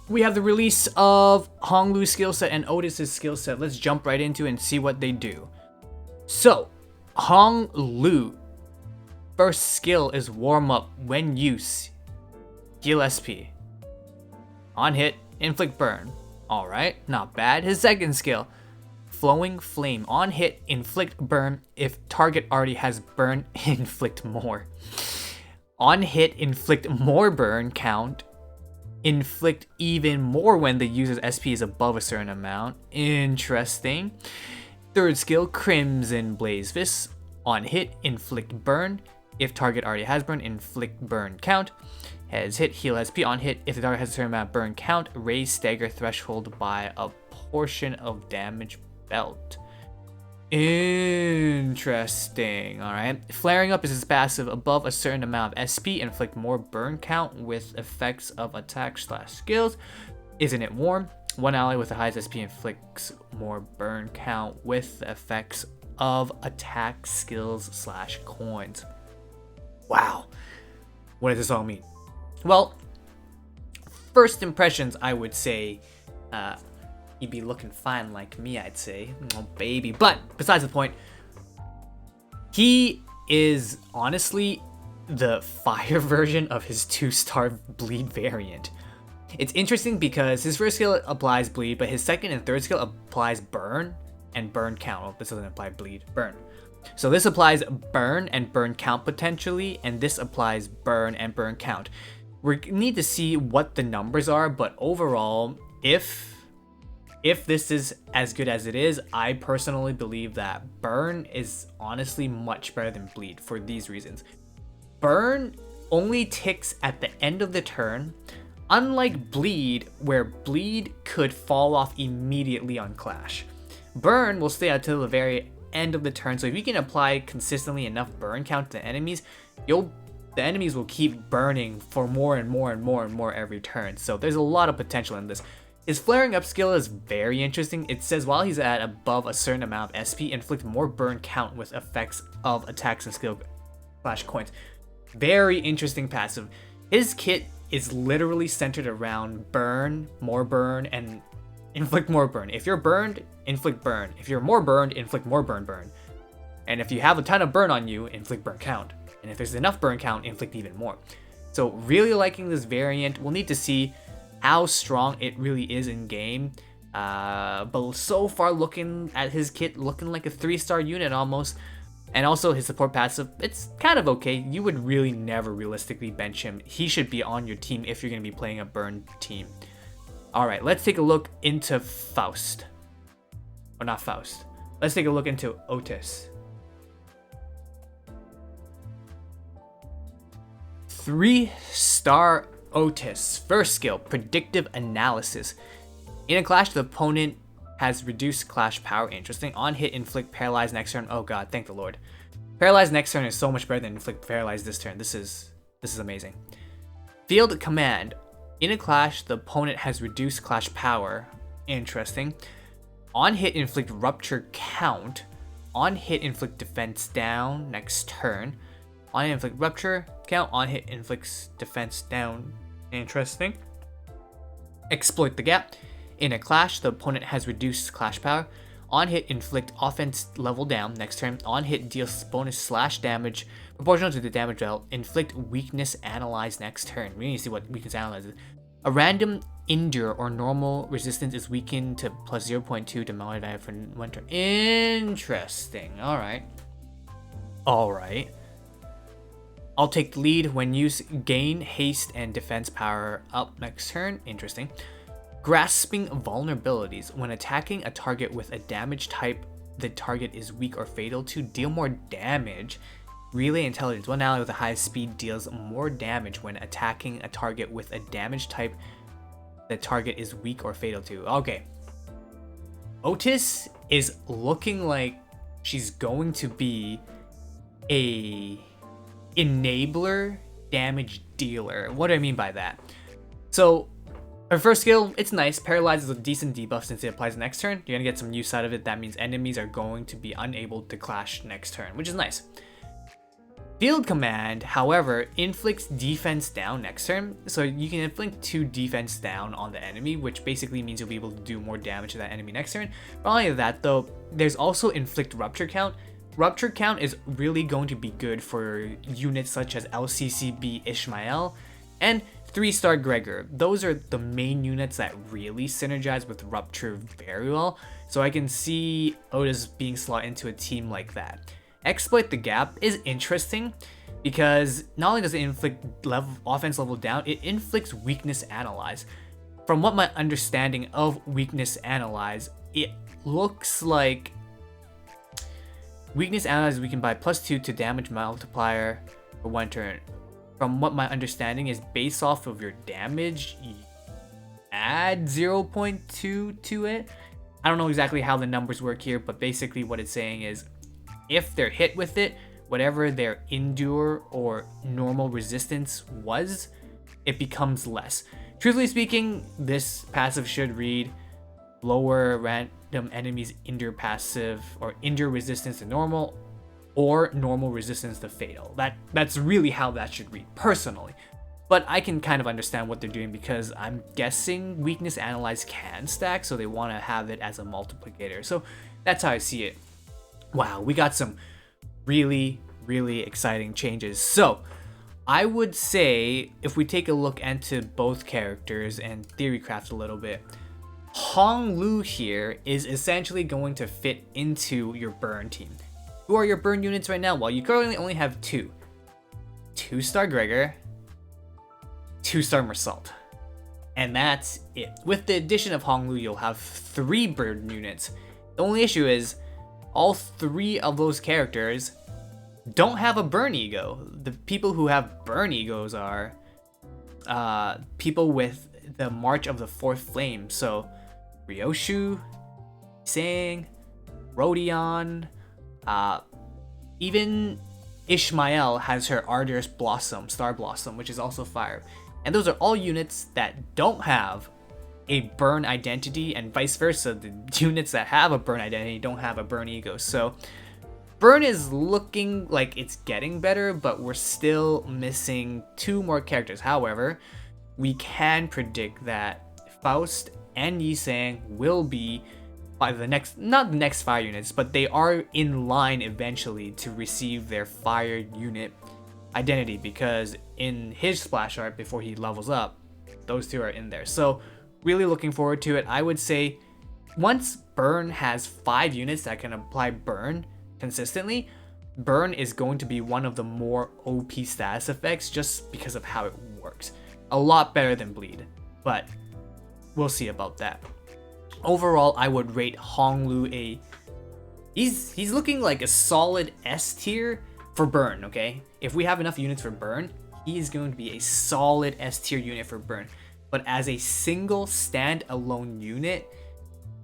we have the release of Honglu's skill set and Otis' skill set. Let's jump right into it and see what they do. So, Honglu, first skill is warm up. When use, heal SP. On hit, inflict burn. Alright, not bad. His second skill, flowing flame. On hit, inflict burn. If target already has burn, inflict more. On hit, inflict more burn count. Inflict even more when the user's SP is above a certain amount. Interesting. Third skill, Crimson Blaze Fist. On hit, inflict burn. If target already has burn, inflict burn count. Has hit, heal SP. On hit, if the target has a certain amount of burn count, raise stagger threshold by a portion of damage belt. Interesting. Alright. Flaring up is his passive. Above a certain amount of SP, inflict more burn count with effects of attack/skills. Isn't it warm? One ally with the highest SP inflicts more burn count with effects of attack skills/coins. Wow. What does this all mean? Well, first impressions, I would say, he'd be looking fine like me, I'd say. Oh, baby. But besides the point, he is honestly the fire version of his 2-star bleed variant. It's interesting because his first skill applies bleed, but his second and third skill applies burn and burn count. Oh, this doesn't apply bleed, burn. So this applies burn and burn count potentially, and this applies burn and burn count. We need to see what the numbers are, but overall, if this is as good as it is, I personally believe that burn is honestly much better than bleed for these reasons. Burn only ticks at the end of the turn, unlike bleed, where bleed could fall off immediately on clash. Burn will stay until the very end of the turn, so if you can apply consistently enough burn count to enemies, the enemies will keep burning for more and more and more and more every turn. So there's a lot of potential in this. His flaring up skill is very interesting. It says while he's at above a certain amount of SP, inflict more burn count with effects of attacks and skill/coins. Very interesting passive. His kit is literally centered around burn, more burn, and inflict more burn. If you're burned, inflict burn. If you're more burned, inflict more burn. And if you have a ton of burn on you, inflict burn count. And if there's enough burn count, inflict even more. So really liking this variant. We'll need to see how strong it really is in game. But so far looking at his kit, looking like a 3-star unit almost. And also his support passive, it's kind of okay. You would really never realistically bench him. He should be on your team if you're going to be playing a burn team. Alright, let's take a look into Faust. Or not Faust. Let's take a look into Otis. 3-star Otis. First skill, predictive analysis. In a clash, the opponent has reduced clash power. Interesting. On hit, inflict paralyze next turn. Oh god, thank the Lord. Paralyze next turn is so much better than inflict paralyze this turn. This is amazing. Field command. In a clash, the opponent has reduced clash power. Interesting. On hit, inflict rupture count. On hit, inflict defense down next turn. On hit, inflict rupture count. On hit, inflicts defense down. Interesting. Exploit the gap. In a clash, the opponent has reduced clash power. On hit, inflict offense level down next turn. On hit, deals bonus / damage proportional to the damage dealt. Inflict weakness analyze next turn. We need to see what weakness analyze is. A random endure or normal resistance is weakened to plus 0.2 to modify for one turn. Interesting. Alright. I'll take the lead when use gain haste and defense power up next turn. Interesting. Grasping vulnerabilities. When attacking a target with a damage type the target is weak or fatal to, deal more damage. Relay intelligence. One ally with the highest speed deals more damage when attacking a target with a damage type the target is weak or fatal to. Okay. Otis is looking like she's going to be a enabler damage dealer. What do I mean by that? So her first skill, it's nice. Paralyze is a decent debuff since it applies next turn. You're going to get some use out of it. That means enemies are going to be unable to clash next turn, which is nice. Field Command, however, inflicts defense down next turn, so you can inflict 2 defense down on the enemy, which basically means you'll be able to do more damage to that enemy next turn. Not only that though, there's also inflict rupture count. Rupture count is really going to be good for units such as LCCB Ishmael and 3-star Gregor. Those are the main units that really synergize with Rupture very well, so I can see Otis being slot into a team like that. Exploit the Gap is interesting because not only does it inflict offense level down, it inflicts Weakness Analyze. From what my understanding of Weakness Analyze, it looks like Weakness Analyze we can buy +2 to damage multiplier for 1 turn. From what my understanding is, based off of your damage, you add 0.2 to it. I don't know exactly how the numbers work here, but basically what it's saying is if they're hit with it, whatever their endure or normal resistance was, it becomes less. Truthfully speaking, this passive should read lower random enemies endure passive or endure resistance to normal or normal resistance to fatal. That's really how that should read personally. But I can kind of understand what they're doing because I'm guessing Weakness Analyze can stack, so they want to have it as a multiplicator. So that's how I see it. Wow, we got some really, really exciting changes. So I would say if we take a look into both characters and theorycraft a little bit, Hong Lu here is essentially going to fit into your burn team. Who are your burn units right now? Well, you currently only have 2. 2-star Gregor, 2-star Mersault. And that's it. With the addition of Hong Lu, you'll have 3 burn units. The only issue is all 3 of those characters don't have a burn ego. The people who have burn egos are people with the March of the 4th Flame. So Ryoshu, Sang, Rodion, even Ishmael has her Arduous Blossom, Star Blossom, which is also fire. And those are all units that don't have a burn identity, and vice versa. The units that have a burn identity don't have a burn ego. So burn is looking like it's getting better, but we're still missing 2 more characters. However, we can predict that Faust and Yisang will be by the next, not the next fire units, but they are in line eventually to receive their fire unit identity, because in his splash art before he levels up, those 2 are in there. So really looking forward to it. I would say once burn has 5 units that can apply burn consistently, burn is going to be one of the more OP status effects just because of how it works. A lot better than bleed, but we'll see about that. Overall, I would rate Hong Lu he's looking like a solid S tier for burn, okay? If we have enough units for burn, he is going to be a solid S tier unit for burn. But as a single standalone unit,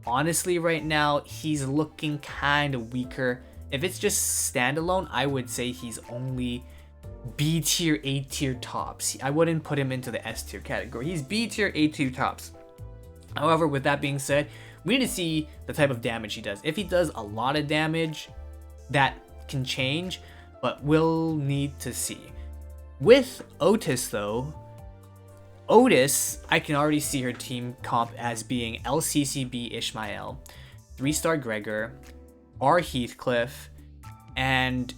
honestly right now, he's looking kind of weaker. If it's just standalone, I would say he's only B tier, A tier tops. I wouldn't put him into the S tier category. He's B tier, A tier tops. However, with that being said, we need to see the type of damage he does. If he does a lot of damage, that can change, but we'll need to see. With Otis though, Otis, I can already see her team comp as being LCCB Ishmael, 3-star Gregor, R Heathcliff, and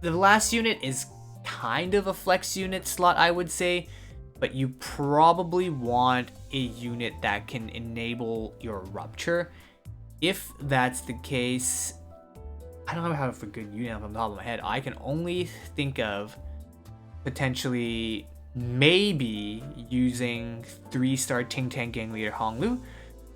the last unit is kind of a flex unit slot, I would say, but you probably want a unit that can enable your rupture. If that's the case, I don't have a good unit off the top of my head. I can only think of potentially maybe using 3-star Ting Tang Gang Leader Hong Lu,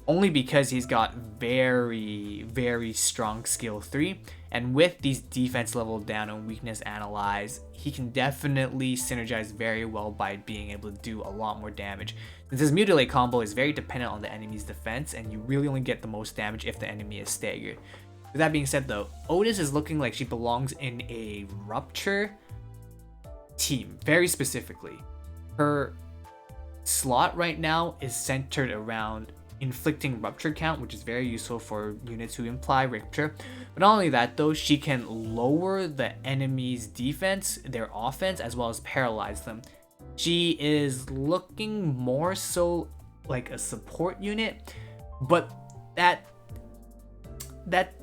only because he's got very, very strong skill 3, and with these defense level down and weakness analyze, he can definitely synergize very well by being able to do a lot more damage. Since his mutilate combo is very dependent on the enemy's defense, and you really only get the most damage if the enemy is staggered. With that being said though, Otis is looking like she belongs in a rupture team, very specifically. Her slot right now is centered around inflicting rupture count, which is very useful for units who imply rupture. But not only that though, she can lower the enemy's defense, their offense, as well as paralyze them. She is looking more so like a support unit, but that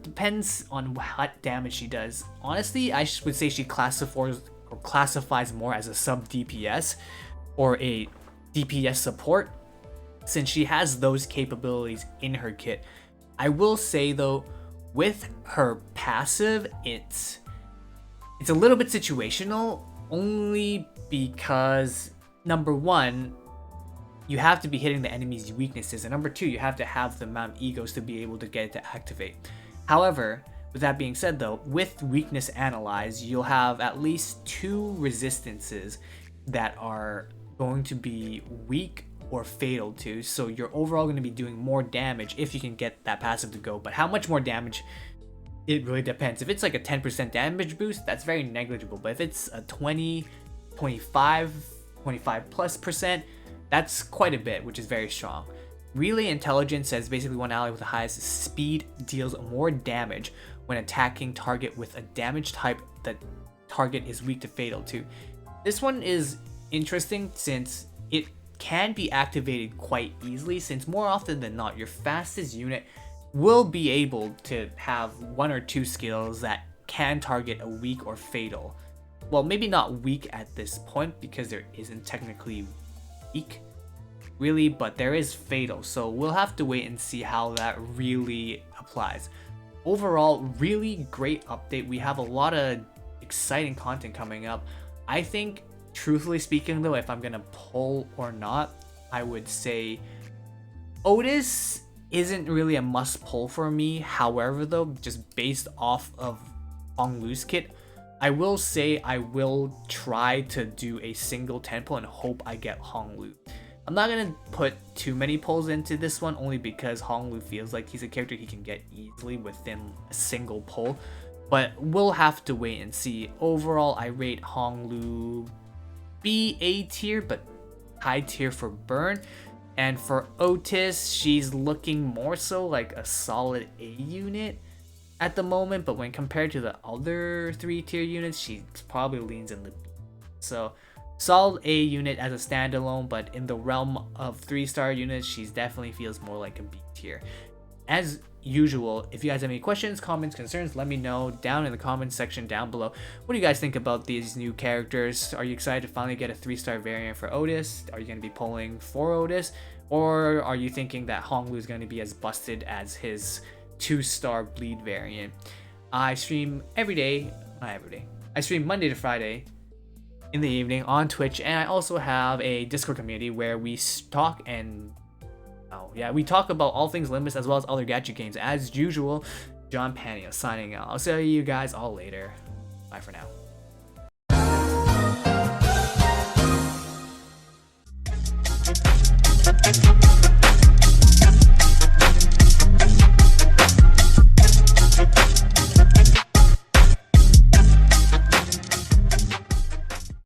depends on what damage she does. Honestly, I would say she classifies more as a sub DPS or a DPS support, since she has those capabilities in her kit. I will say though, with her passive, it's a little bit situational, only because number one, you have to be hitting the enemy's weaknesses, and number two, you have to have the amount of egos to be able to get it to activate. However, with that being said though, with weakness analyzed, you'll have at least 2 resistances that are going to be weak or fatal to, so you're overall going to be doing more damage if you can get that passive to go. But how much more damage, it really depends. If it's like a 10% damage boost, that's very negligible, but if it's a 20, 25 plus percent, that's quite a bit, which is very strong. Relay Intelligence says basically one ally with the highest speed deals more damage when attacking target with a damage type that target is weak to fatal to. This one is interesting since it can be activated quite easily, since more often than not your fastest unit will be able to have 1 or 2 skills that can target a weak or fatal. Well, maybe not weak at this point because there isn't technically weak really, but there is fatal, so we'll have to wait and see how that really applies. Overall, really great update. We have a lot of exciting content coming up. I think, truthfully speaking though, if I'm gonna pull or not, I would say Otis isn't really a must pull for me. However though, just based off of Hong Lu's kit, I will say I will try to do a single 10 pull and hope I get Hong Lu. I'm not gonna put too many pulls into this one, only because Hong Lu feels like he's a character he can get easily within a single pull, but we'll have to wait and see. Overall, I rate Hong Lu B A tier, but high tier for burn. And for Otis, she's looking more so like a solid A unit at the moment, but when compared to the other 3 tier units, she probably leans in the B. So solid A unit as a standalone, but in the realm of 3-star units, she definitely feels more like a B tier. As usual, if you guys have any questions, comments, concerns, let me know down in the comments section down below. What do you guys think about these new characters? Are you excited to finally get a 3-star variant for Otis? Are you going to be pulling for Otis? Or are you thinking that Hong Lu is going to be as busted as his 2-star bleed variant? I stream every day, not every day. I stream Monday to Friday in the evening on Twitch, and I also have a Discord community where we talk we talk about all things Limbus as well as other gadget games. As usual, John Panio signing out. I'll see you guys all later. Bye for now.